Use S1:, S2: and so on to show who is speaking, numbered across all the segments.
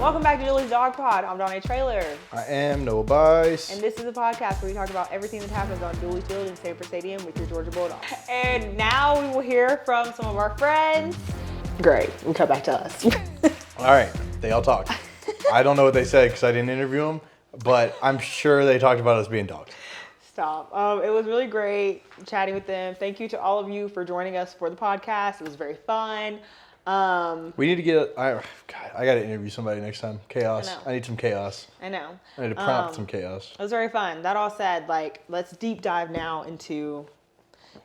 S1: Welcome back to Julie's Dog Pod. I'm Donnie Trailer.
S2: I am Noah Bice.
S1: And this is a podcast where we talk about everything that happens on Dooley Field in Sanford Stadium with your Georgia Bulldogs. And now we will hear from some of our friends. Great, we cut back to us.
S2: All right, they all talked. I don't know what they said because I didn't interview them, but I'm sure they talked about us being dogs.
S1: Stop. It was really great chatting with them. Thank you to all of you for joining us for the podcast. It was very fun.
S2: We need to get. I got to interview somebody next time. Chaos. I need some chaos.
S1: I know.
S2: I need to prompt some chaos.
S1: It was very fun. That all said, let's deep dive now into.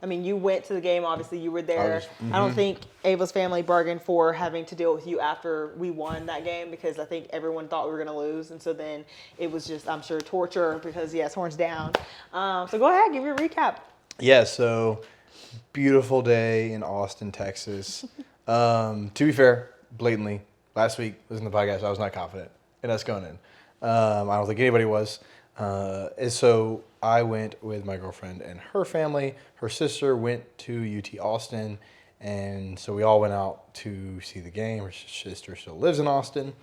S1: I mean, you went to the game. Obviously, you were there. I don't think Ava's family bargained for having to deal with you after we won that game because I think everyone thought we were going to lose, and so then it was just, I'm sure, torture because yes, horns down. So go ahead, give your recap.
S2: Yeah. So beautiful day in Austin, Texas. To be fair, blatantly, last week was in the podcast. I was not confident in us going in. I don't think anybody was. And so I went with my girlfriend and her family. Her sister went to UT Austin, and so we all went out to see the game. Her sister still lives in Austin,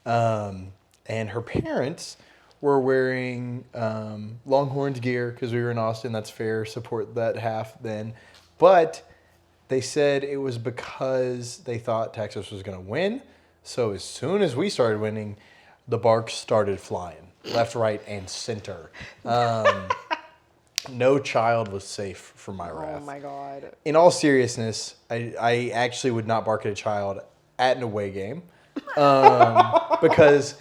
S2: and her parents were wearing Longhorns gear because we were in Austin. That's fair. Support that half then, but they said it was because they thought Texas was going to win. So as soon as we started winning, the barks started flying left, right, and center. No child was safe from my wrath.
S1: Oh, my God.
S2: In all seriousness, I actually would not bark at a child at an away game because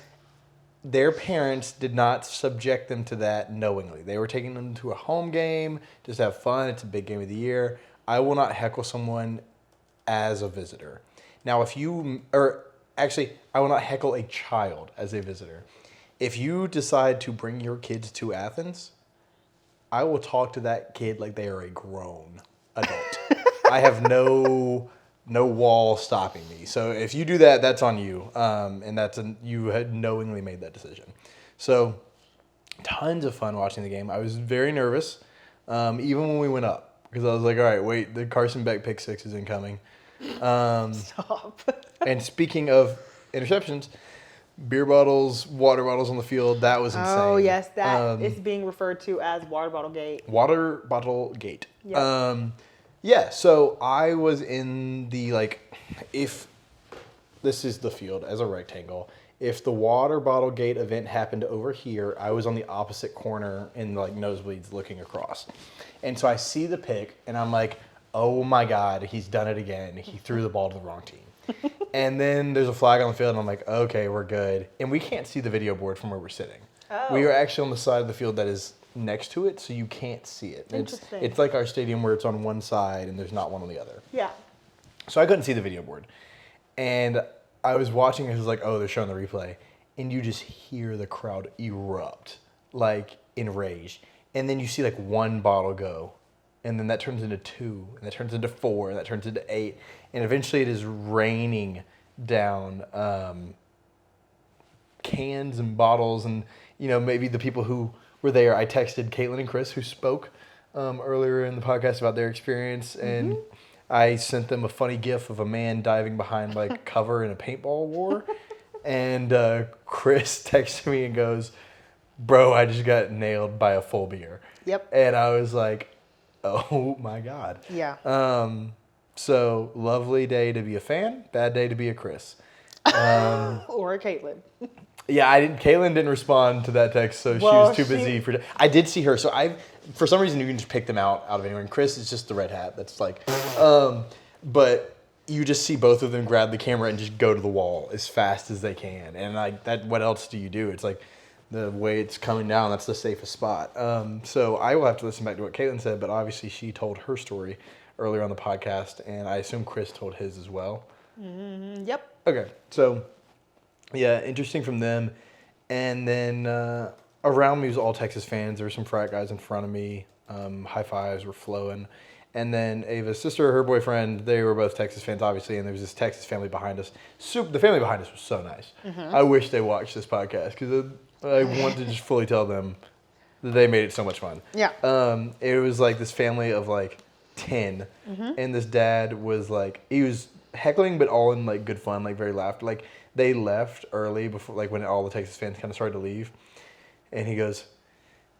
S2: their parents did not subject them to that knowingly. They were taking them to a home game, just have fun. It's a big game of the year. I will not heckle someone as a visitor. Now, I will not heckle a child as a visitor. If you decide to bring your kids to Athens, I will talk to that kid like they are a grown adult. I have no wall stopping me. So if you do that, that's on you. And you had knowingly made that decision. So tons of fun watching the game. I was very nervous, even when we went up. Because I was like, all right, wait, the Carson Beck pick six is incoming.
S1: Stop.
S2: And speaking of interceptions, beer bottles, water bottles on the field, that was insane.
S1: Oh, yes, that is being referred to as water bottle gate.
S2: Water bottle gate.
S1: Yep.
S2: Yeah, so I was in the, if this is the field as a rectangle, if the water bottle gate event happened over here, I was on the opposite corner in nosebleeds looking across. And so I see the pick and I'm like, oh my God, he's done it again. He threw the ball to the wrong team. And then there's a flag on the field and I'm like, okay, we're good. And we can't see the video board from where we're sitting.
S1: Oh.
S2: We are actually on the side of the field that is next to it, so you can't see it.
S1: Interesting.
S2: It's like our stadium where it's on one side and there's not one on the other.
S1: Yeah.
S2: So I couldn't see the video board. And I was watching and it was like, oh, they're showing the replay. And you just hear the crowd erupt, in rage. And then you see one bottle go. And then that turns into 2, and that turns into 4, and that turns into 8. And eventually it is raining down cans and bottles. And, maybe the people who were there, I texted Caitlin and Chris, who spoke earlier in the podcast about their experience. And I sent them a funny gif of a man diving behind cover in a paintball war. And Chris texted me and goes, bro, I just got nailed by a full beer.
S1: Yep.
S2: And I was like, oh my God.
S1: Yeah.
S2: So lovely day to be a fan, bad day to be a Chris.
S1: Or a Caitlin.
S2: Yeah, Caitlin didn't respond to that text, so she was too busy for. I did see her, so for some reason you can just pick them out of anywhere. And Chris is just the red hat. That's but you just see both of them grab the camera and just go to the wall as fast as they can. And that, what else do you do? It's the way it's coming down, that's the safest spot. So I will have to listen back to what Caitlin said, but obviously she told her story earlier on the podcast, and I assume Chris told his as well.
S1: Mm-hmm. Yep.
S2: Okay, so yeah, interesting from them. And then around me was all Texas fans. There were some frat guys in front of me. High fives were flowing. And then Ava's sister, her boyfriend, they were both Texas fans, obviously, and there was this Texas family behind us. The family behind us was so nice. Mm-hmm. I wish they watched this podcast because I want to just fully tell them that they made it so much fun.
S1: Yeah.
S2: It was this family of 10, and this dad was he was heckling, but all in like good fun, like very laughed. Like they left early before, like when all the Texas fans kind of started to leave, and he goes,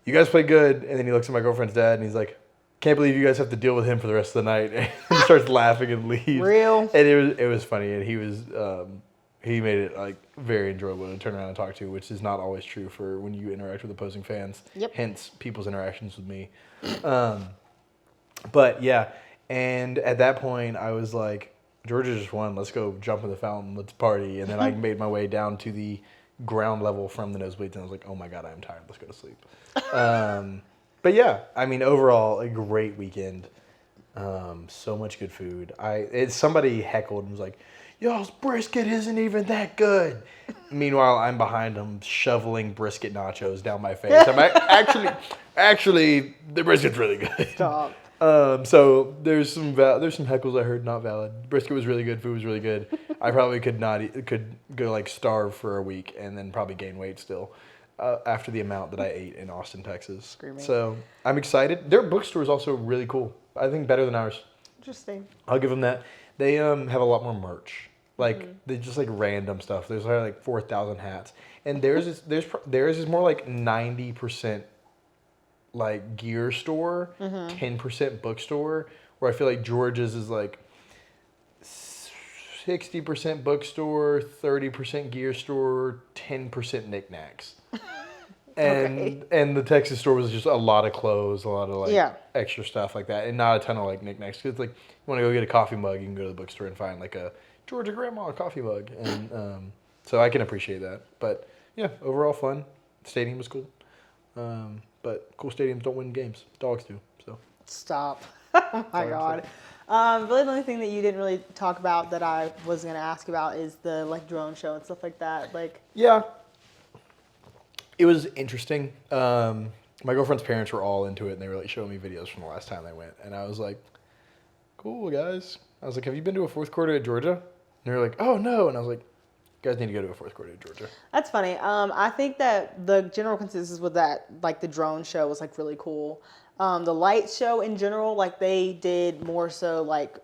S2: "You guys played good," and then he looks at my girlfriend's dad and he's like, "Can't believe you guys have to deal with him for the rest of the night," and he starts laughing and leaves.
S1: Real.
S2: And it was funny, and he was he made it like very enjoyable to turn around and talk to, which is not always true for when you interact with opposing fans.
S1: Yep.
S2: Hence people's interactions with me. But yeah, and at that point I was like, Georgia just won. Let's go jump in the fountain. Let's party. And then I made my way down to the ground level from the nosebleeds, and I was like, oh my God, I'm tired. Let's go to sleep. But yeah, I mean, overall, a great weekend. So much good food. Somebody heckled and was like, y'all's brisket isn't even that good. Meanwhile, I'm behind them shoveling brisket nachos down my face. I'm actually, the brisket's really good.
S1: Stop.
S2: So there's some heckles I heard not valid. Brisket was really good. Food was really good. I probably could go like starve for a week and then probably gain weight still after the amount that I ate in Austin, Texas.
S1: Screaming.
S2: So I'm excited. Their bookstore is also really cool. I think better than ours.
S1: Interesting.
S2: I'll give them that. They have a lot more merch. Like they just like random stuff. There's like 4,000 hats, and theirs is more like 90% like gear store, 10% bookstore. Where I feel like George's is like 60% bookstore, 30% gear store, 10% knickknacks. And the Texas store was just a lot of clothes, a lot of like extra stuff like that, and not a ton of like knickknacks. Cause like you want to go get a coffee mug, you can go to the bookstore and find like a Georgia grandma coffee mug, and so I can appreciate that. But yeah, overall fun. Stadium was cool, but cool stadiums don't win games. Dogs do. So
S1: stop. Oh my God. Really, the only thing that you didn't really talk about that I was gonna ask about is the like drone show and stuff like that. Like
S2: yeah. It was interesting. My girlfriend's parents were all into it, and they were like showing me videos from the last time they went. And I was like, cool, guys. I was like, have you been to a fourth quarter at Georgia? And they were like, oh, no. And I was like, you guys need to go to a fourth quarter at Georgia.
S1: That's funny. I think that the general consensus was that like the drone show was like really cool. The light show in general, like they did more so like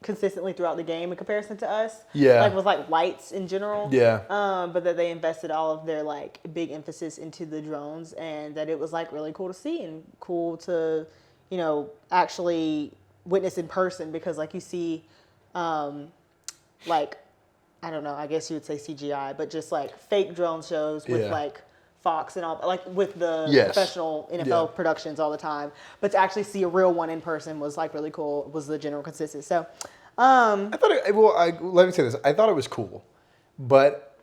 S1: consistently throughout the game in comparison to us.
S2: Yeah.
S1: Like with like lights in general.
S2: Yeah.
S1: But that they invested all of their like big emphasis into the drones, and that it was like really cool to see and cool to, you know, actually witness in person, because like you see like, I don't know, I guess you would say CGI, but just like fake drone shows with like Fox and all, like with the professional NFL productions all the time. But to actually see a real one in person was like really cool, was the general consensus. So,
S2: I thought let me say this. I thought it was cool, but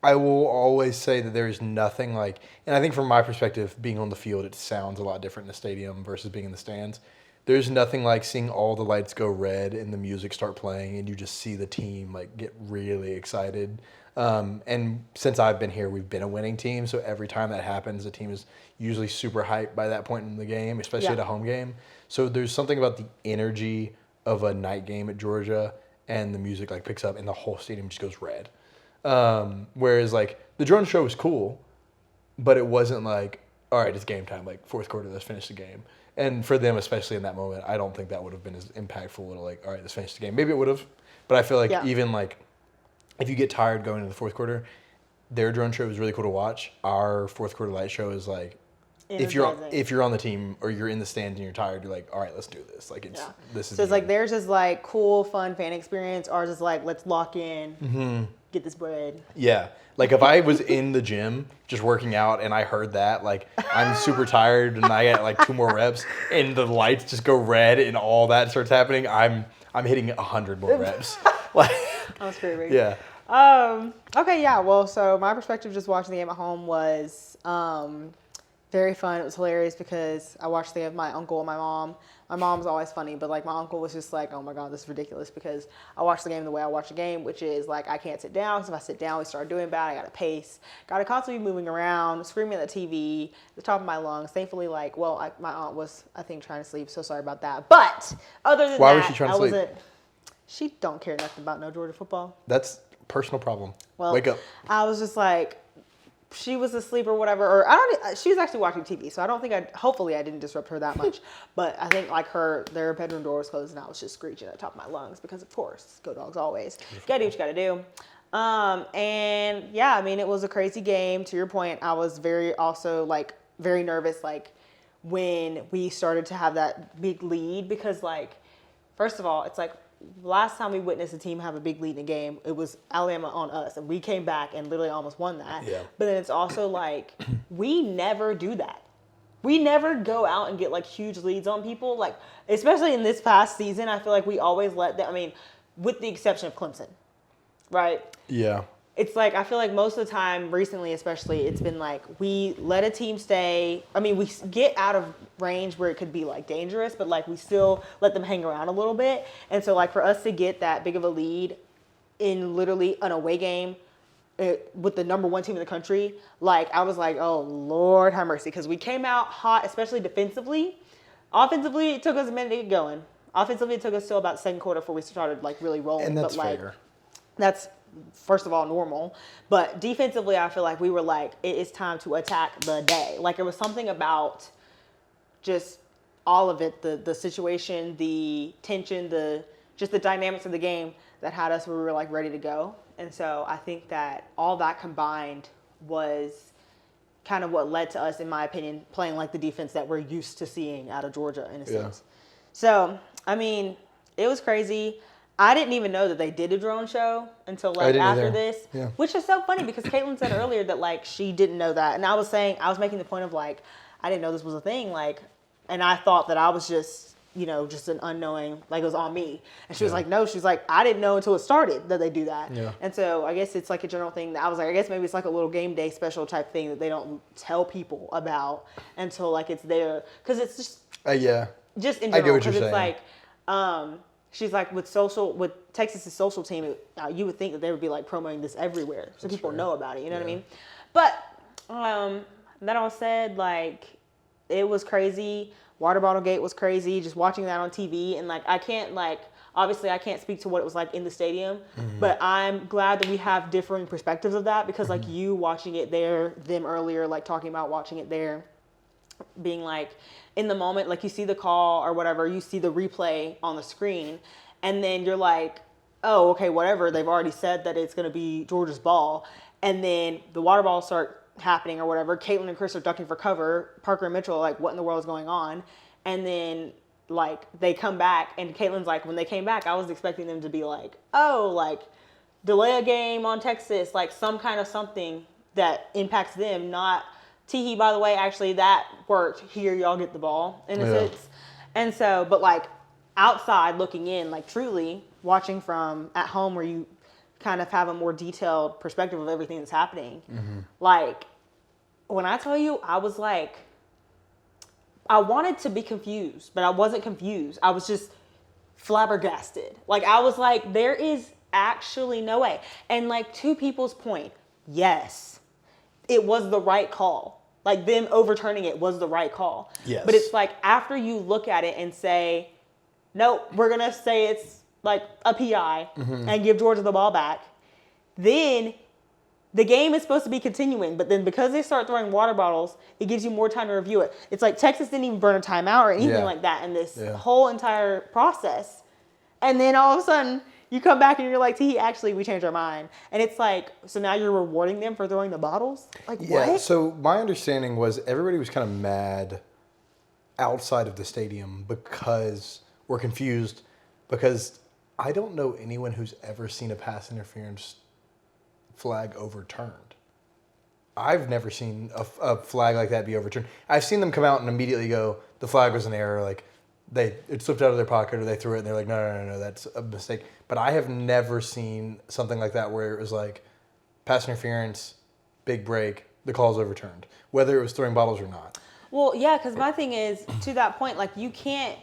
S2: I will always say that there is nothing like, and I think from my perspective, being on the field, it sounds a lot different in the stadium versus being in the stands. There's nothing like seeing all the lights go red and the music start playing and you just see the team like get really excited. And since I've been here, we've been a winning team. So every time that happens, the team is usually super hyped by that point in the game, especially at a home game. So there's something about the energy of a night game at Georgia, and the music like picks up and the whole stadium just goes red. Whereas like the drone show was cool, but it wasn't like, all right, it's game time, like fourth quarter, let's finish the game. And for them, especially in that moment, I don't think that would have been as impactful to like, all right, let's finish the game. Maybe it would have, but I feel like even like if you get tired going into the fourth quarter, their drone show was really cool to watch. Our fourth quarter light show is like, if you're on the team or you're in the stands and you're tired, you're like, all right, let's do this. Like this is.
S1: So it's like theirs is like cool, fun fan experience. Ours is like, let's lock in, get this bread.
S2: Yeah. Like if I was in the gym just working out and I heard that, like I'm super tired and I got like 2 more reps and the lights just go red and all that starts happening, I'm hitting 100 more reps. Like
S1: I was screaming.
S2: Yeah.
S1: Okay, yeah. Well, so my perspective just watching the game at home was very fun. It was hilarious because I watched the game with my uncle and my mom. My mom's always funny, but like my uncle was just like, oh my God, this is ridiculous, because I watch the game the way I watch the game, which is like I can't sit down, because if I sit down, we start doing bad. I got to pace, got to constantly be moving around, screaming at the TV, the top of my lungs. Thankfully, like, well, my aunt was, I think, trying to sleep, so sorry about that. But other than
S2: Why
S1: that,
S2: was she trying to sleep?
S1: She don't care nothing about no Georgia football.
S2: That's a personal problem.
S1: Well,
S2: wake up.
S1: I was just like she was asleep or whatever, or she was actually watching TV, so I don't think hopefully I didn't disrupt her that much, but I think like their bedroom door was closed and I was just screeching at the top of my lungs because of course, go Dogs always. You gotta do what you gotta do. And yeah, I mean, it was a crazy game. To your point, I was very nervous, like when we started to have that big lead, because like, first of all, it's like, last time we witnessed a team have a big lead in a game, it was Alabama on us, and we came back and literally almost won that.
S2: Yeah.
S1: But then it's also like, we never do that. We never go out and get like huge leads on people. Like, especially in this past season, I feel like we always let them, I mean, with the exception of Clemson, right?
S2: Yeah.
S1: It's like, I feel like most of the time recently, especially, it's been like, we let a team stay. I mean, we get out of range where it could be like dangerous, but like we still let them hang around a little bit. And so like for us to get that big of a lead in literally an away game with the number one team in the country, like I was like, oh Lord have mercy. Because we came out hot, especially defensively. Offensively, it took us a minute to get going. Offensively, it took us till about the second quarter before we started like really rolling.
S2: And that's
S1: but, like,
S2: fair.
S1: That's first of all normal, but defensively I feel like we were like, it is time to attack the day. Like it was something about just all of it, the situation, the tension, just the dynamics of the game that had us where we were like ready to go. And so I think that all that combined was kind of what led to us, in my opinion, playing like the defense that we're used to seeing out of Georgia in a sense. So I mean, it was crazy. I didn't even know that they did a drone show until like after this, which is so funny because Caitlin said earlier that like she didn't know that. And I was making the point of like, I didn't know this was a thing. Like, and I thought that I was just, just an unknowing, like it was on me. And she was like, no, she's like, I didn't know until it started that they do that. Yeah. And so I guess it's like a general thing that I was like, I guess maybe it's like a little game day special type thing that they don't tell people about until like it's there. Cause it's just, just in general. Cause it's like, she's like, with Texas's social team, you would think that they would be like promoting this everywhere so people know about it. You know what I mean? But that all said, like, it was crazy. Water bottle gate was crazy. Just watching that on TV, and like, obviously I can't speak to what it was like in the stadium, but I'm glad that we have differing perspectives of that because like you watching it there, them earlier, like talking about watching it there, being like, in the moment, like you see the call or whatever, you see the replay on the screen, and then you're like, oh, okay, whatever. They've already said that it's going to be Georgia's ball. And then the water balls start happening or whatever. Caitlin and Chris are ducking for cover. Parker and Mitchell are like, what in the world is going on? And then, like, they come back, and Caitlin's like, when they came back, I was expecting them to be like, oh, like, delay a game on Texas, like some kind of something that impacts them, not Teehee, by the way, actually that worked. Here, y'all get the ball in a sense. And so, but like outside looking in, like truly watching from at home where you kind of have a more detailed perspective of everything that's happening. Like when I tell you, I was like, I wanted to be confused, but I wasn't confused. I was just flabbergasted. Like I was like, there is actually no way. And like to people's point, yes. It was the right call. Like them overturning it was the right call. Yes. But it's like after you look at it and say, nope, we're going to say it's like a PI and give Georgia the ball back. Then the game is supposed to be continuing. But then because they start throwing water bottles, it gives you more time to review it. It's like Texas didn't even burn a timeout or anything like that in this whole entire process. And then all of a sudden you come back and you're like, T, actually, we changed our mind. And it's like, so now you're rewarding them for throwing the bottles? Like, what?
S2: Yeah, so my understanding was everybody was kind of mad outside of the stadium because we're confused because I don't know anyone who's ever seen a pass interference flag overturned. I've never seen a flag like that be overturned. I've seen them come out and immediately go, the flag was an error, like, it slipped out of their pocket or they threw it and they're like, no, that's a mistake. But I have never seen something like that where it was like pass interference, big break, the call's overturned, whether it was throwing bottles or not.
S1: Well, yeah, because my thing is, to that point, like you can't,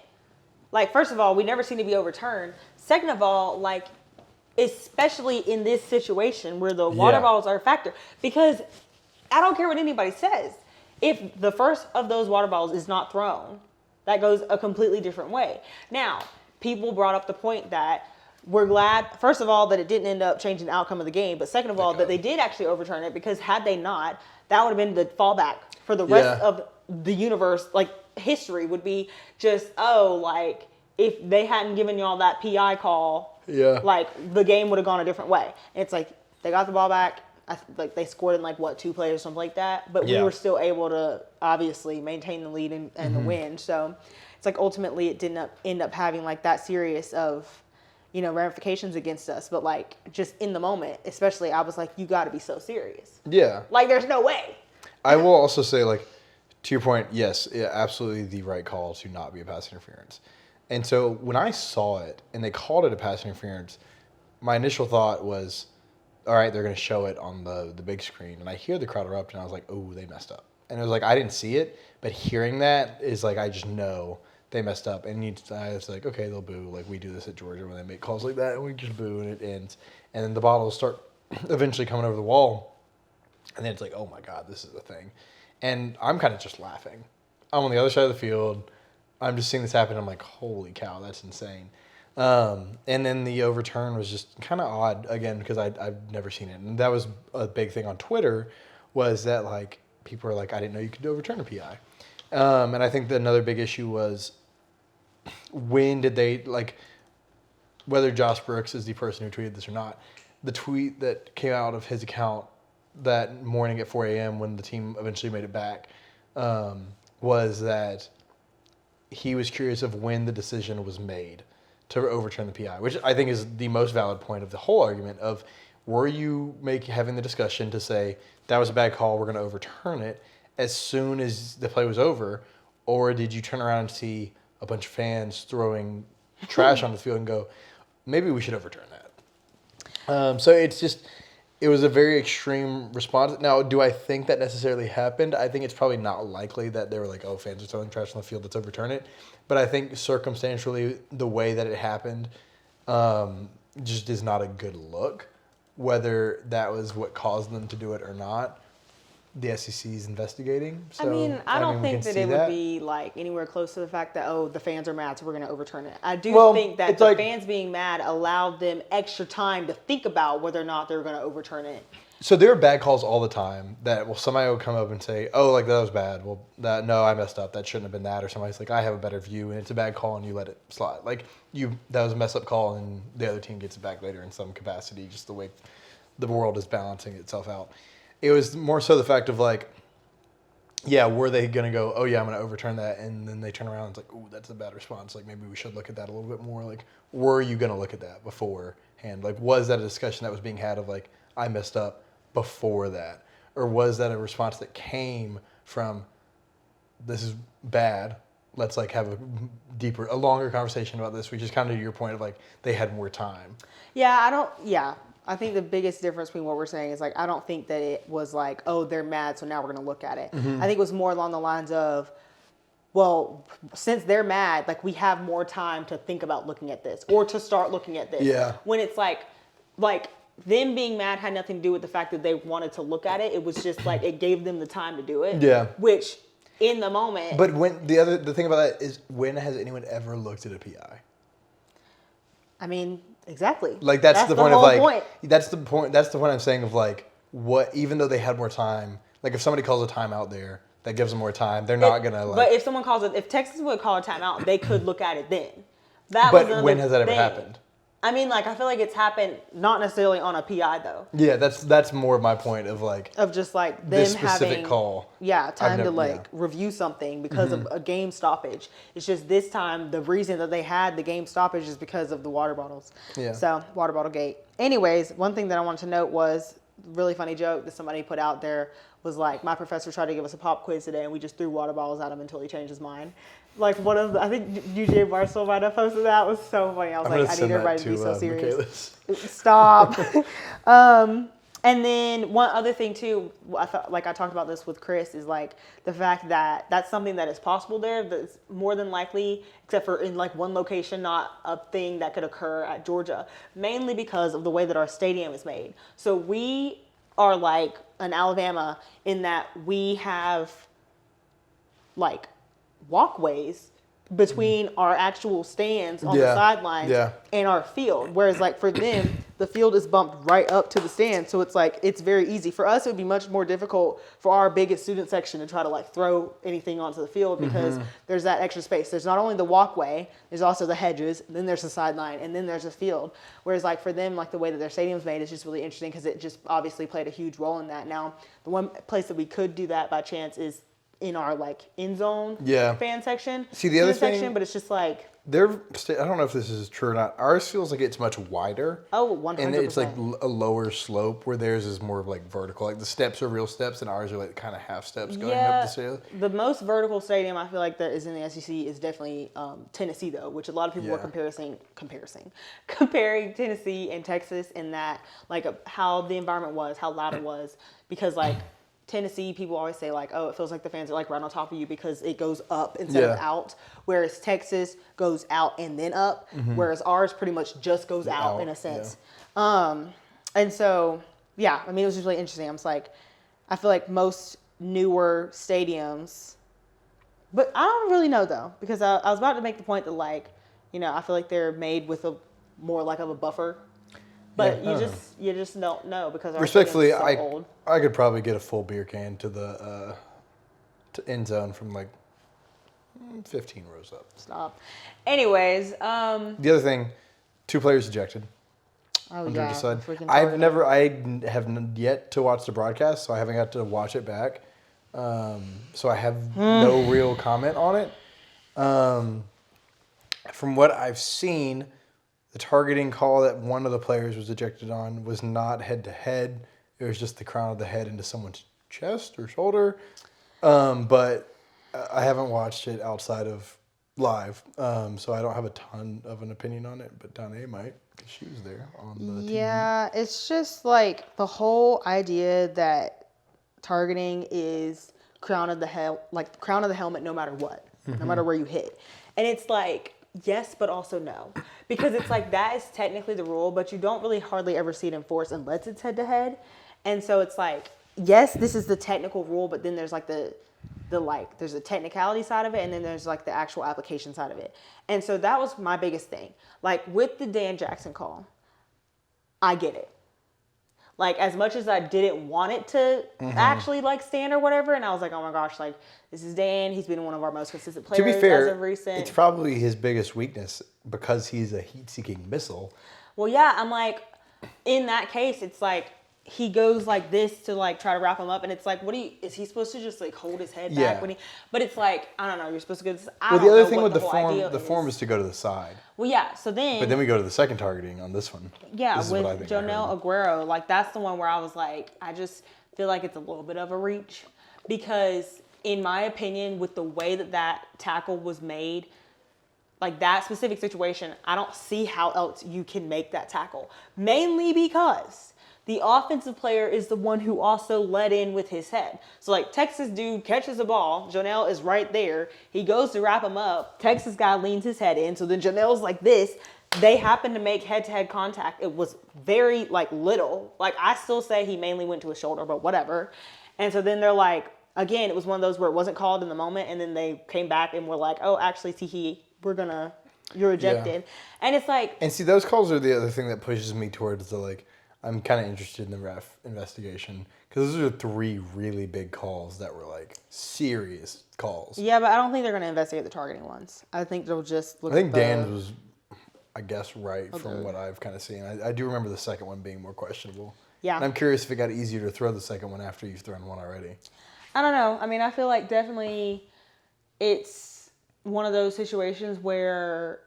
S1: like first of all, we never seem to be overturned. Second of all, like especially in this situation where the water bottles are a factor, because I don't care what anybody says. If the first of those water bottles is not thrown, that goes a completely different way. Now, people brought up the point that we're glad, first of all, that it didn't end up changing the outcome of the game, but second of all, that they did actually overturn it, because had they not, that would have been the fallback for the rest of the universe. Like, history would be just, like, if they hadn't given y'all that PI call, like, the game would have gone a different way. And it's like, they got the ball back. Like, they scored in, like, 2 plays or something like that. But we were still able to, obviously, maintain the lead and the win. So it's like, ultimately, it didn't end up having, like, that serious of, ramifications against us. But, like, just in the moment, especially, I was like, you got to be so serious.
S2: Yeah.
S1: Like, there's no way.
S2: I will also say, like, to your point, yes, absolutely the right call to not be a pass interference. And so when I saw it and they called it a pass interference, my initial thought was, all right, they're going to show it on the big screen. And I hear the crowd erupt, and I was like, oh, they messed up. And it was like, I didn't see it, but hearing that is like, I just know they messed up. And I was like, okay, they'll boo. Like, we do this at Georgia when they make calls like that, and we just boo, and it ends. And then the bottles start eventually coming over the wall. And then it's like, oh, my God, this is the thing. And I'm kind of just laughing. I'm on the other side of the field. I'm just seeing this happen. I'm like, holy cow, that's insane. And then the overturn was just kind of odd, again, because I've never seen it. And that was a big thing on Twitter, was that, like, people were like, I didn't know you could overturn a PI. And I think that another big issue was, when did they, like, whether Josh Brooks is the person who tweeted this or not, the tweet that came out of his account that morning at 4 a.m. when the team eventually made it back, was that he was curious of when the decision was made to overturn the PI, which I think is the most valid point of the whole argument of, were you having the discussion to say, that was a bad call, we're going to overturn it as soon as the play was over, or did you turn around and see a bunch of fans throwing trash on the field and go, maybe we should overturn that? So it's just, it was a very extreme response. Now, do I think that necessarily happened? I think it's probably not likely that they were like, oh, fans are throwing trash on the field, let's overturn it. But I think circumstantially, the way that it happened just is not a good look. Whether that was what caused them to do it or not, the SEC is investigating. So,
S1: I don't think that it would be like anywhere close to the fact that, the fans are mad, so we're going to overturn it. I do think that the fans being mad allowed them extra time to think about whether or not they're going to overturn it.
S2: So there are bad calls all the time that, somebody will come up and say, oh, like, that was bad. Well, no, I messed up. That shouldn't have been that. Or somebody's like, I have a better view, and it's a bad call, and you let it slide. Like, that was a mess up call, and the other team gets it back later in some capacity, just the way the world is balancing itself out. It was more so the fact of, like, yeah, were they going to go, oh, yeah, I'm going to overturn that, and then they turn around and it's like, oh, that's a bad response. Like, maybe we should look at that a little bit more. Like, were you going to look at that beforehand? Like, was that a discussion that was being had of, like, I messed up before that? Or was that a response that came from, this is bad, let's, like, have a longer conversation about this, which is kind of your point of, like, they had more time.
S1: I think the biggest difference between what we're saying is, like, I don't think that it was like, oh, they're mad, so now we're going to look at it. Mm-hmm. I think it was more along the lines of, well, since they're mad, like, we have more time to think about looking at this or to start looking at this.
S2: Yeah.
S1: When it's like them being mad had nothing to do with the fact that they wanted to look at it. It was just like, it gave them the time to do it.
S2: Yeah.
S1: Which, in the moment.
S2: But when the thing about that is, when has anyone ever looked at a PI?
S1: I mean, exactly.
S2: Like, that's the point of, like, that's the point I'm saying of, like, what, even though they had more time, like, if somebody calls a timeout there, that gives them more time, they're not going to, like.
S1: But if someone if Texas would call a timeout, they could look at it then.
S2: But when has that ever happened?
S1: I mean, like, I feel like it's happened not necessarily on a PI, though.
S2: Yeah, that's more my point of, like.
S1: Of just, like, them
S2: this specific
S1: having.
S2: Call.
S1: Yeah, time to review something because of a game stoppage. It's just this time, the reason that they had the game stoppage is because of the water bottles. Yeah. So, water bottle gate. Anyways, one thing that I wanted to note was, really funny joke that somebody put out there was like, my professor tried to give us a pop quiz today and we just threw water bottles at him until he changed his mind. Like, I think UJ Barstool might have posted that. It was so funny. I was like, I need everybody to be so serious. Stop. And then one other thing too, I thought, like, I talked about this with Chris, is like the fact that that's something that is possible there. That's more than likely, except for in like one location, not a thing that could occur at Georgia, mainly because of the way that our stadium is made. So we are like an Alabama in that we have like walkways between our actual stands on the
S2: Yeah.
S1: sidelines
S2: Yeah.
S1: and our field. Whereas like for them, the field is bumped right up to the stand. So it's like, it's very easy. For us, it would be much more difficult for our biggest student section to try to like throw anything onto the field because there's that extra space. There's not only the walkway, there's also the hedges, then there's the sideline, and then there's a field. Whereas like for them, like the way that their stadium's made is just really interesting because it just obviously played a huge role in that. Now, the one place that we could do that by chance is in our like end zone fan section.
S2: See, the other
S1: section,
S2: thing,
S1: but it's just like
S2: I don't know if this is true or not. Ours feels like it's much wider.
S1: oh, 100%.
S2: And it's like a lower slope where theirs is more of like vertical. Like the steps are real steps and ours are like kind of half steps going up the stairs.
S1: The most vertical stadium I feel like that is in the SEC is definitely Tennessee though, which a lot of people were comparing Tennessee and Texas in that like how the environment was, how loud it was, because like Tennessee, people always say like, oh, it feels like the fans are like right on top of you because it goes up instead of out. Whereas Texas goes out and then up. Whereas ours pretty much just goes out in a sense. Yeah. And so, yeah, I mean, it was just really interesting. I was like, I feel like most newer stadiums, but I don't really know though, because I was about to make the point that like, you know, I feel like they're made with a more like of a buffer. But you just don't know because our
S2: respectfully,
S1: so old.
S2: I could probably get a full beer can to the to end zone from like 15 rows up.
S1: Stop. Anyways,
S2: the other thing, 2 players ejected.
S1: Oh yeah.
S2: I have yet to watch the broadcast, so I haven't got to watch it back. So I have no real comment on it. From what I've seen, the targeting call that one of the players was ejected on was not head-to-head. It was just the crown of the head into someone's chest or shoulder. But I haven't watched it outside of live, so I don't have a ton of an opinion on it. But Donna might, because she was there on the TV.
S1: Yeah, it's just like the whole idea that targeting is crown of the helmet no matter what, no matter where you hit. And it's like, yes, but also no. Because it's like that is technically the rule, but you don't really hardly ever see it enforced unless it's head to head. And so it's like, yes, this is the technical rule, but then there's like there's the technicality side of it, and then there's like the actual application side of it. And so that was my biggest thing. Like with the Dan Jackson call, I get it. Like as much as I didn't want it to actually like stand or whatever, and I was like, oh my gosh, like this is Dan. He's been one of our most consistent players
S2: to be fair,
S1: as of recent.
S2: It's probably his biggest weakness because he's a heat-seeking missile.
S1: Well, yeah, I'm like, in that case, it's like he goes like this to like try to wrap him up, and it's like, is he supposed to just like hold his head back when he? But it's like, I don't know. You're supposed to go.
S2: Well, the other thing with the form is to go to the side.
S1: Well, yeah. So then.
S2: But then we go to the second targeting on this one.
S1: Yeah, with Jonell Aguero, like that's the one where I was like, I just feel like it's a little bit of a reach because, in my opinion, with the way that tackle was made. Like that specific situation, I don't see how else you can make that tackle. Mainly because the offensive player is the one who also let in with his head. So like Texas dude catches the ball, Jonell is right there. He goes to wrap him up. Texas guy leans his head in. So then Jonell's like this. They happen to make head-to-head contact. It was very like little. Like I still say he mainly went to his shoulder, but whatever. And so then they're like, again, it was one of those where it wasn't called in the moment. And then they came back and were like, oh, actually, you're ejected. Yeah. And it's like...
S2: And see, those calls are the other thing that pushes me towards the, like, I'm kind of interested in the ref investigation. Because those are 3 really big calls that were, like, serious calls.
S1: Yeah, but I don't think they're going to investigate the targeting ones. I think they'll just look at
S2: Dan was, I guess, right from what I've kind of seen. I do remember the second one being more questionable. Yeah. And I'm curious if it got easier to throw the second one after you've thrown one already.
S1: I don't know. I mean, I feel like definitely it's one of those situations where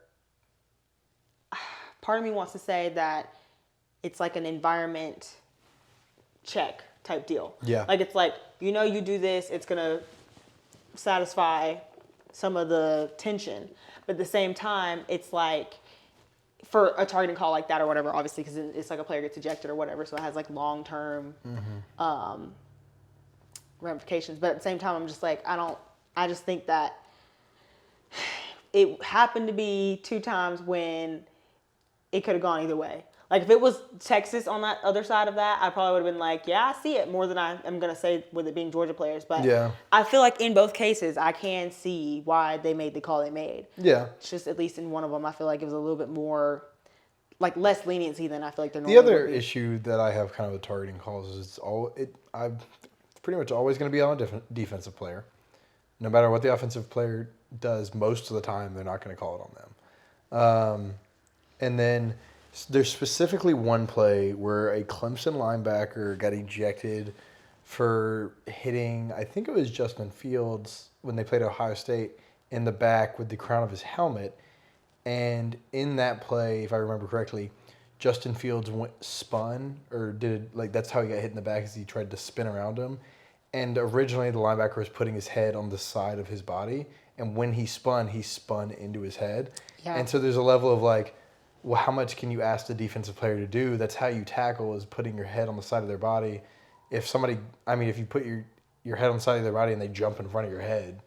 S1: part of me wants to say that it's like an environment check type deal. Yeah. Like it's like, you do this, it's going to satisfy some of the tension. But at the same time, it's like for a targeting call like that or whatever, obviously, because it's like a player gets ejected or whatever. So it has like long-term ramifications. But at the same time, I'm just like, I just think that it happened to be 2 times when it could have gone either way. Like, if it was Texas on that other side of that, I probably would have been like, yeah, I see it more than I am going to say with it being Georgia players. But
S2: Yeah.
S1: I feel like in both cases, I can see why they made the call they made.
S2: Yeah.
S1: It's just, at least in one of them, I feel like it was a little bit more, like, less leniency than I feel like they're
S2: The
S1: normally
S2: other
S1: would be.
S2: issue that I have kind of with targeting calls is I'm pretty much always going to be on a defensive player. No matter what the offensive player does, most of the time they're not going to call it on them. And then there's specifically one play where a Clemson linebacker got ejected for hitting, I think it was Justin Fields when they played Ohio State, in the back with the crown of his helmet. And in that play, if I remember correctly, Justin Fields spun, or that's how he got hit in the back, as he tried to spin around him. And originally the linebacker was putting his head on the side of his body. And when he spun into his head.
S1: Yeah.
S2: And so there's a level of like, well, how much can you ask the defensive player to do? That's how you tackle, is putting your head on the side of their body. If you put your head on the side of their body and they jump in front of your head,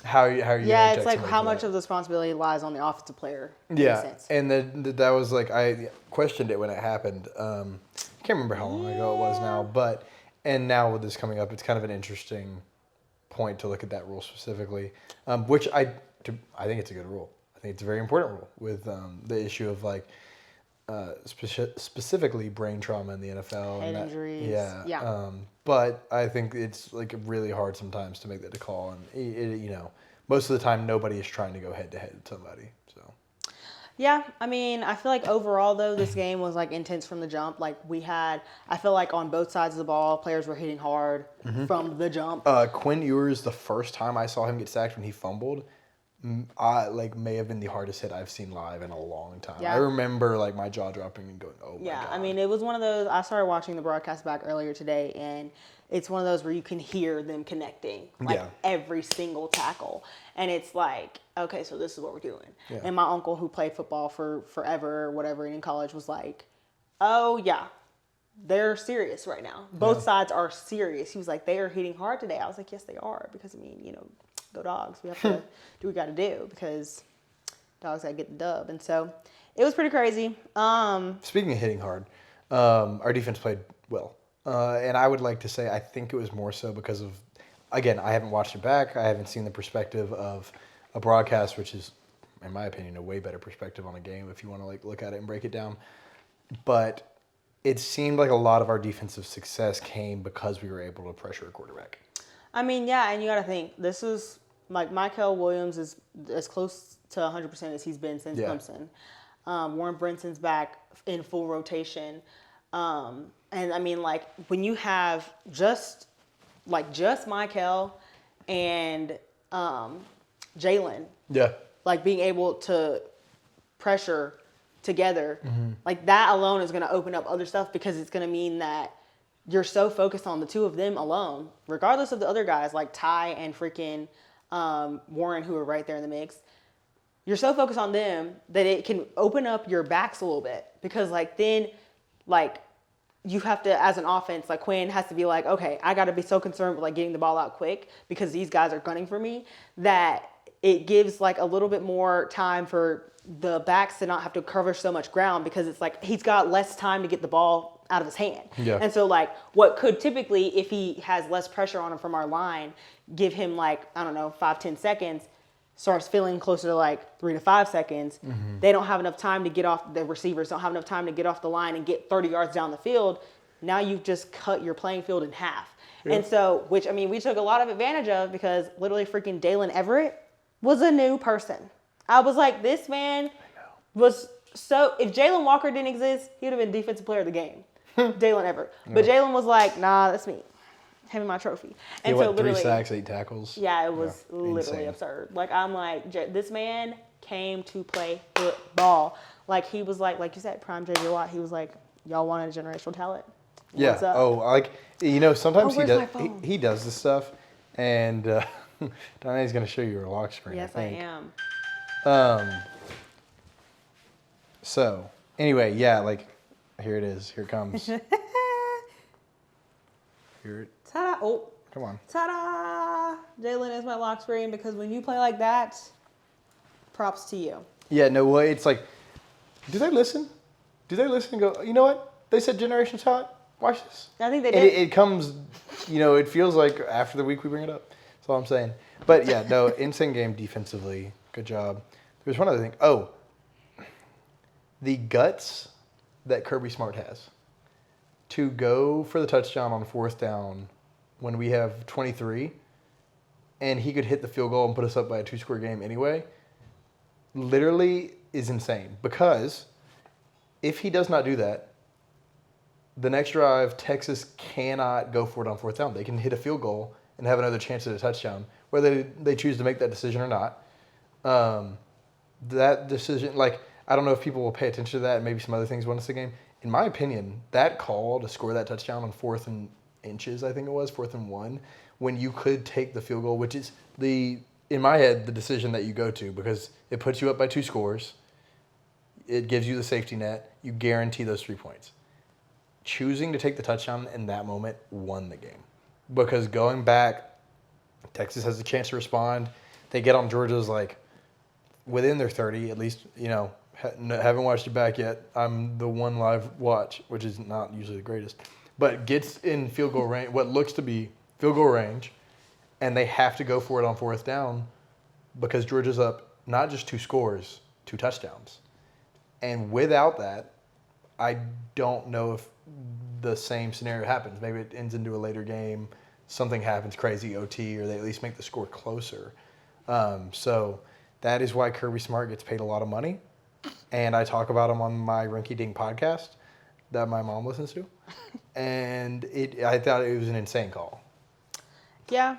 S2: how are you
S1: Yeah, it's like how much of the responsibility lies on the offensive player.
S2: Yeah, and that was like, I questioned it when it happened. I can't remember how long ago it was now, and now with this coming up, it's kind of an interesting point to look at that rule specifically, which I think it's a good rule. I think it's a very important rule with the issue of like specifically brain trauma in the NFL.
S1: Head injuries.
S2: Yeah. But I think it's like really hard sometimes to make that call, and most of the time nobody is trying to go head to head with somebody. So.
S1: Yeah, I mean, I feel like overall, though, this game was, like, intense from the jump. Like, I feel like on both sides of the ball, players were hitting hard from the jump.
S2: Quinn Ewers, the first time I saw him get sacked when he fumbled, may have been the hardest hit I've seen live in a long time.
S1: Yeah.
S2: I remember, like, my jaw dropping and going, oh, my God.
S1: I mean, it was one of those, I started watching the broadcast back earlier today, and it's one of those where you can hear them connecting, like, every single tackle. And it's like, okay, so this is what we're doing. Yeah. And my uncle, who played football for forever or whatever in college, was like, oh, yeah, they're serious right now. Both sides are serious. He was like, they are hitting hard today. I was like, yes, they are. Because, I mean, go Dogs. We have to do what we got to do because Dogs got to get the dub. And so it was pretty crazy.
S2: Speaking of hitting hard, our defense played well. And I would like to say I think it was more so because of, again, I haven't watched it back. I haven't seen the perspective of a broadcast, which is, in my opinion, a way better perspective on a game if you want to like look at it and break it down. But it seemed like a lot of our defensive success came because we were able to pressure a quarterback.
S1: I mean, yeah, and you got to think, this is, like, Michael Williams is as close to 100% as he's been since Clemson. Warren Brinson's back in full rotation. And, I mean, like, when you have just Michael and Jalen, like, being able to pressure together, like, that alone is going to open up other stuff because it's going to mean that you're so focused on the two of them alone, regardless of the other guys like Ty and freaking Warren, who are right there in the mix. You're so focused on them that it can open up your backs a little bit because, like, then, like, you have to, as an offense, like, Quinn has to be like, okay, I got to be so concerned with, like, getting the ball out quick because these guys are gunning for me that it gives, like, a little bit more time for the backs to not have to cover so much ground because it's like he's got less time to get the ball out of his hand. Yeah. And so, like, what could typically, if he has less pressure on him from our line, give him, like, I don't know, 5-10 seconds, starts feeling closer to, like, 3 to 5 seconds. They don't have enough time to get off, the receivers don't have enough time to get off the line and get 30 yards down the field. Now you've just cut your playing field in half. Yeah. And so, which, I mean, we took a lot of advantage of because literally freaking Dalen Everett was a new person. I was like, this man was so, if Jalen Walker didn't exist, he would have been defensive player of the game. Dalen Everett. But Jalen was like, nah, that's me. Hand me my trophy. And so literally
S2: 3 sacks, 8 tackles.
S1: Yeah, it was literally absurd. Like, I'm like, this man came to play football. Like, he was like you said, prime J.J. Watt. He was like, y'all wanted a generational talent. What's up?
S2: Oh, like, sometimes he does this stuff, and Donnie's going to show you her lock screen.
S1: Yes, I am.
S2: So, anyway, like, here it is. Here it comes. Here it.
S1: Ta-da! Oh,
S2: come on.
S1: Ta-da! Jalen is my lock screen because when you play like that, props to you.
S2: Yeah, no, well, it's like Do they listen? Do they listen and go, you know what? They said Generation Talent. Watch this.
S1: I think they
S2: And
S1: did.
S2: it comes, it feels like after the week we bring it up. That's all I'm saying. But yeah, no, insane game defensively. Good job. There's one other thing. Oh, the guts that Kirby Smart has to go for the touchdown on 4th down when we have 23 and he could hit the field goal and put us up by a 2-score game anyway, literally is insane. Because if he does not do that, the next drive, Texas cannot go for it on 4th down. They can hit a field goal and have another chance at a touchdown, whether they choose to make that decision or not. That decision, I don't know if people will pay attention to that and maybe some other things won us the game. In my opinion, that call to score that touchdown on 4th and inches, I think it was, 4th and 1, when you could take the field goal, which is in my head, the decision that you go to because it puts you up by 2 scores. It gives you the safety net. You guarantee those 3 points. Choosing to take the touchdown in that moment won the game. Because going back, Texas has a chance to respond. They get on Georgia's, within their 30, at least, haven't watched it back yet. I'm the one live watch, which is not usually the greatest. But gets in field goal range, what looks to be field goal range, and they have to go for it on 4th down because Georgia's up not just 2 scores, 2 touchdowns. And without that, I don't know if the same scenario happens. Maybe it ends into a later game, something happens crazy, OT, or they at least make the score closer. So that is why Kirby Smart gets paid a lot of money. And I talk about him on my Rinky Dink podcast that my mom listens to. And I thought it was an insane call.
S1: Yeah.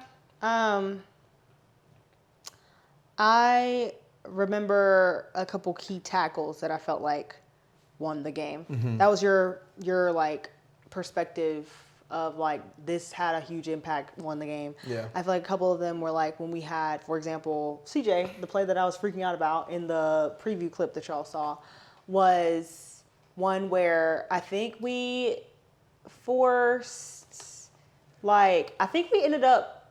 S1: I remember a couple key tackles that I felt like won the game. Mm-hmm. That was your perspective of this had a huge impact, won the game.
S2: Yeah.
S1: I feel like a couple of them were when we had, for example, CJ, the play that I was freaking out about in the preview clip that y'all saw, was one where I think we forced, I think we ended up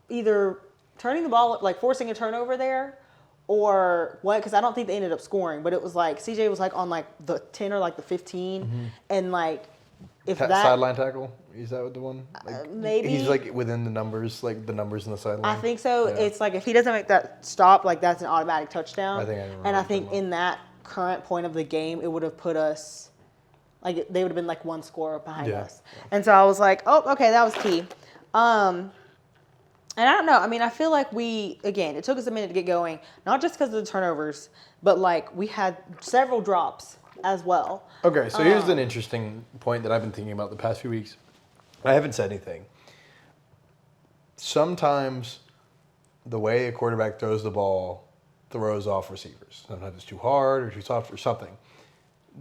S1: either turning the ball, forcing a turnover there, or what? Because I don't think they ended up scoring, but it was CJ was on the 10 or the 15, mm-hmm. and if that
S2: sideline tackle, is that the one?
S1: Maybe
S2: he's within the numbers, the numbers in the sideline.
S1: I think so. Yeah. It's if he doesn't make that stop, that's an automatic touchdown.
S2: I think I remember.
S1: And I think in that current point of the game, it would have put us they would have been 1 score behind us. Yeah. And so I was oh, okay, that was key. And I don't know. I mean, I feel it took us a minute to get going, not just because of the turnovers, but we had several drops as well.
S2: Okay, so here's an interesting point that I've been thinking about the past few weeks. I haven't said anything. Sometimes the way a quarterback throws the ball throws off receivers. Sometimes it's too hard or too soft or something.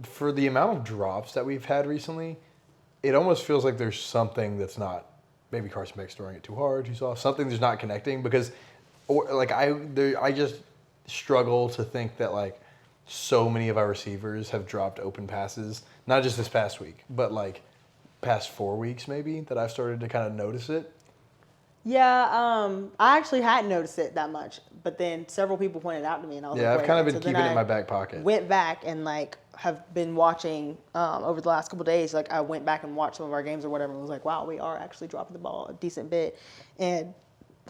S2: For the amount of drops that we've had recently, it almost feels like there's something that's not. Maybe Carson Beck's throwing it too hard, too soft. Something that's not connecting because, I just struggle to think that so many of our receivers have dropped open passes. Not just this past week, but past 4 weeks maybe that I've started to kind of notice it.
S1: Yeah, I actually hadn't noticed it that much, but then several people pointed it out to me, and I was
S2: I've kind of been keeping it in my back pocket.
S1: Went back and have been watching over the last couple of days. I went back and watched some of our games or whatever, and was wow, we are actually dropping the ball a decent bit. And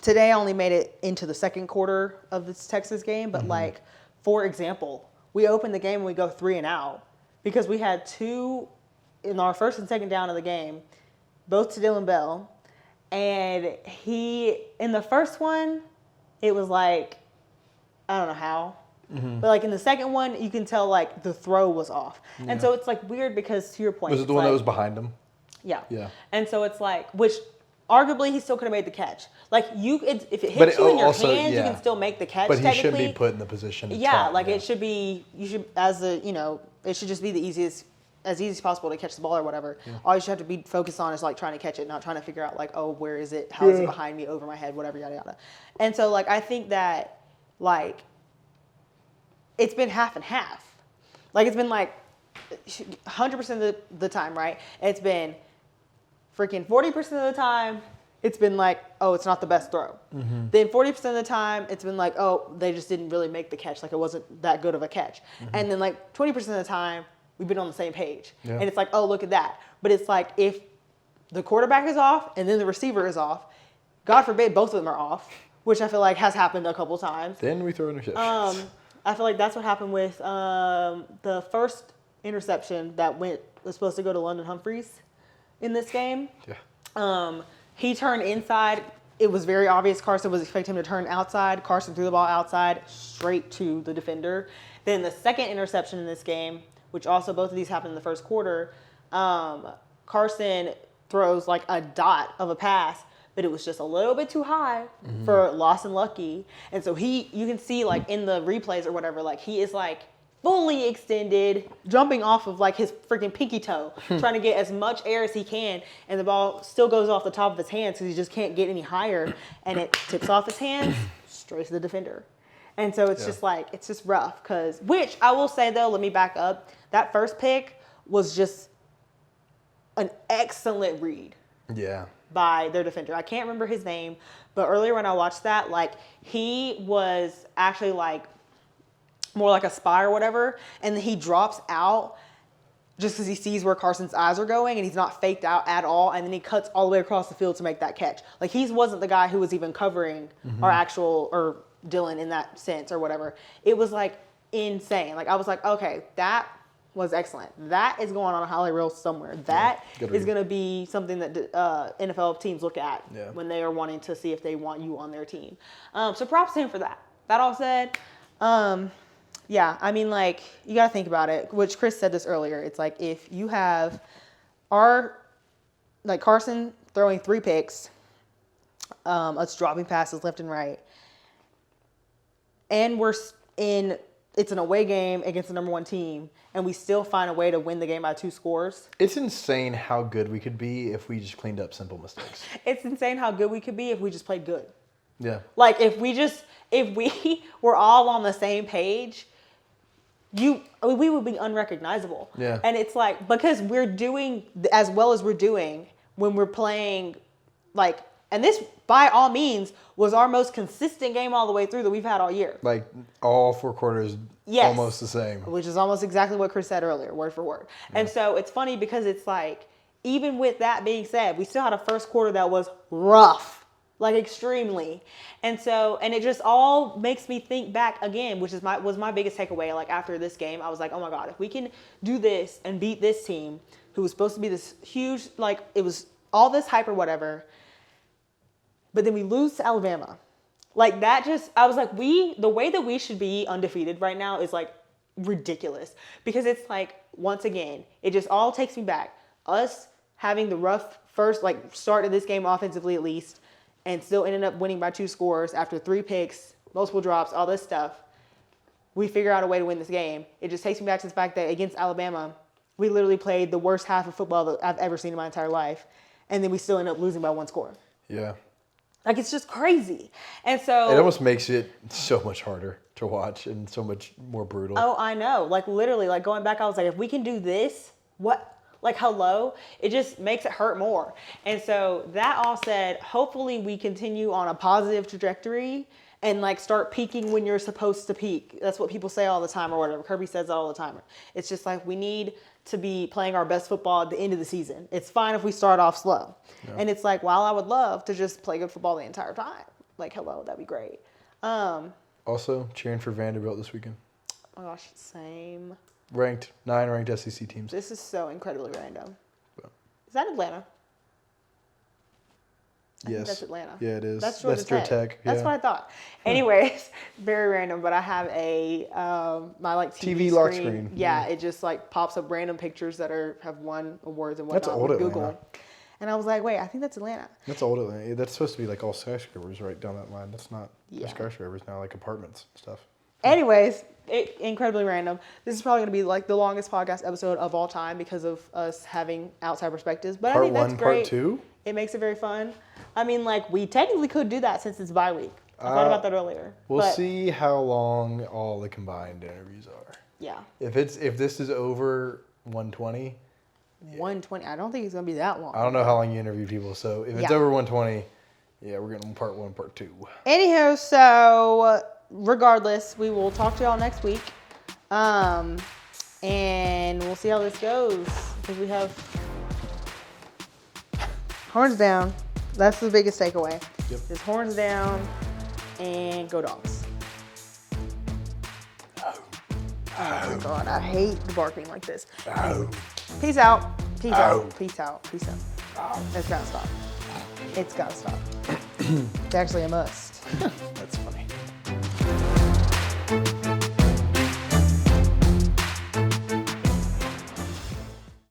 S1: today I only made it into the second quarter of this Texas game, but mm-hmm. For example, we opened the game and we go 3 and out because we had 2 in our first and second down of the game, both to Dylan Bell. And he, in the first one, it was I don't know how. Mm-hmm. But in the second one, you can tell the throw was off. Yeah. And so it's weird because to your point.
S2: Was it the one that was behind him?
S1: Yeah.
S2: Yeah.
S1: And so it's which arguably he still could have made the catch. If it hits you in your hands, yeah. You can still make the catch.
S2: But he shouldn't be put in the position.
S1: It should be. You should it should just be as easy as possible to catch the ball or whatever. Yeah. All you should have to be focused on is trying to catch it, not trying to figure out oh, where is it? How is it behind me, over my head, whatever, yada yada. And so I think that it's been half and half. It's been 100% of the time, right? It's been freaking 40% of the time it's been like, oh, it's not the best throw.
S2: Mm-hmm.
S1: Then 40% of the time, it's been like, oh, they just didn't really make the catch. Like, it wasn't that good of a catch.
S2: Mm-hmm.
S1: And then, like, 20% of the time, we've been on the same page.
S2: Yeah.
S1: And it's like, oh, look at that. But it's like, if the quarterback is off and then the receiver is off, God forbid both of them are off, which I feel like has happened a couple times.
S2: Then we throw interceptions.
S1: I feel like that's what happened with the first interception that was supposed to go to London Humphreys in this game.
S2: Yeah.
S1: He turned inside. It was very obvious Carson was expecting him to turn outside. Carson threw the ball outside straight to the defender. Then the second interception in this game, which also both of these happened in the first quarter, Carson throws like a dot of a pass, but it was just a little bit too high for Lawson Lucky. And so you can see like in the replays or whatever, like he is like fully extended, jumping off of like his freaking pinky toe, trying to get as much air as he can, and the ball still goes off the top of his hands because he just can't get any higher, and it tips off his hands straight to the defender. And so it's just like, it's just rough which I will say though, let me back up, that first pick was just an excellent read.
S2: Yeah.
S1: By their defender. I can't remember his name, but earlier when I watched that, like he was actually like more like a spy or whatever, and then he drops out just because he sees where Carson's eyes are going, and he's not faked out at all, and then he cuts all the way across the field to make that catch. Like he wasn't the guy who was even covering or Dylan in that sense or whatever. It was like insane. Like I was like, okay, that was excellent. That is going on a highlight reel somewhere. That is going to be something that NFL teams look at when they are wanting to see if they want you on their team. So props to him for that. That all said, yeah, I mean, like, you got to think about it, which Chris said this earlier. It's like if you have Carson throwing 3 picks, us dropping passes left and right, and it's an away game against the number 1 team, and we still find a way to win the game by 2 scores.
S2: It's insane how good we could be if we just cleaned up simple mistakes. It's
S1: insane how good we could be if we just played good.
S2: Yeah.
S1: Like if we were all on the same page, we would be unrecognizable.
S2: Yeah.
S1: And it's like, because we're doing as well as we're doing when we're playing, like, and this by all means was our most consistent game all the way through that we've had all year.
S2: Like all 4 quarters, almost the same.
S1: Which is almost exactly what Chris said earlier, word for word. Yeah. And so it's funny because it's like, even with that being said, we still had a first quarter that was rough. Like extremely. And it just all makes me think back again, which was my biggest takeaway. Like after this game, I was like, oh my God, if we can do this and beat this team who was supposed to be this huge, like it was all this hype or whatever, but then we lose to Alabama. Like that I was like, the way that we should be undefeated right now is like ridiculous, because it's like, once again, it just all takes me back. Us having the rough first, like start of this game offensively at least, and still ended up winning by 2 scores after 3 picks, multiple drops, all this stuff. We figure out a way to win this game. It just takes me back to the fact that against Alabama, we literally played the worst half of football that I've ever seen in my entire life. And then we still end up losing by 1 score.
S2: Yeah.
S1: Like, it's just crazy. And so
S2: it almost makes it so much harder to watch and so much more brutal.
S1: Oh, I know. Like, literally, like going back, I was like, if we can do this, what? Like, hello? It just makes it hurt more. And so that all said, hopefully we continue on a positive trajectory and like start peaking when you're supposed to peak. That's what people say all the time or whatever. Kirby says that all the time. It's just like we need to be playing our best football at the end of the season. It's fine if we start off slow. Yeah. And it's like, while I would love to just play good football the entire time, like, hello, that'd be great.
S2: Also, cheering for Vanderbilt this weekend.
S1: Oh gosh, same.
S2: 9 ranked SEC teams.
S1: This is so incredibly random. Is that Atlanta? I think that's Atlanta.
S2: Yeah, it is.
S1: That's Georgia Tech.
S2: Yeah.
S1: That's what I thought. Anyways, very random, but I have my like TV
S2: lock screen.
S1: Yeah, it just like pops up random pictures that have won awards and whatnot.
S2: That's old
S1: Google.
S2: Atlanta.
S1: And I was like, wait, I think that's Atlanta.
S2: That's old Atlanta. That's supposed to be like all skyscrapers right down that line. That's not skyscrapers now, like apartments and stuff.
S1: Anyways, incredibly random. This is probably going to be like the longest podcast episode of all time because of us having outside perspectives. But I think that's great.
S2: Part 2?
S1: It makes it very fun. I mean, like, we technically could do that since it's bye week. I thought about that earlier.
S2: We'll see how long all the combined interviews are.
S1: Yeah.
S2: If this is over 120,
S1: 120. I don't think it's gonna be that long.
S2: I don't know how long you interview people, so if it's over 120, yeah, we're getting part 1, part 2.
S1: Anyhow, so regardless, we will talk to y'all next week, and we'll see how this goes because we have horns down. That's the biggest takeaway.
S2: Yep.
S1: Just horns down and go dogs. Oh my God, I hate the barking like this. Peace out. Peace out. Peace out. Peace out. It's gotta stop. It's gotta stop. It's actually a must.
S2: That's funny.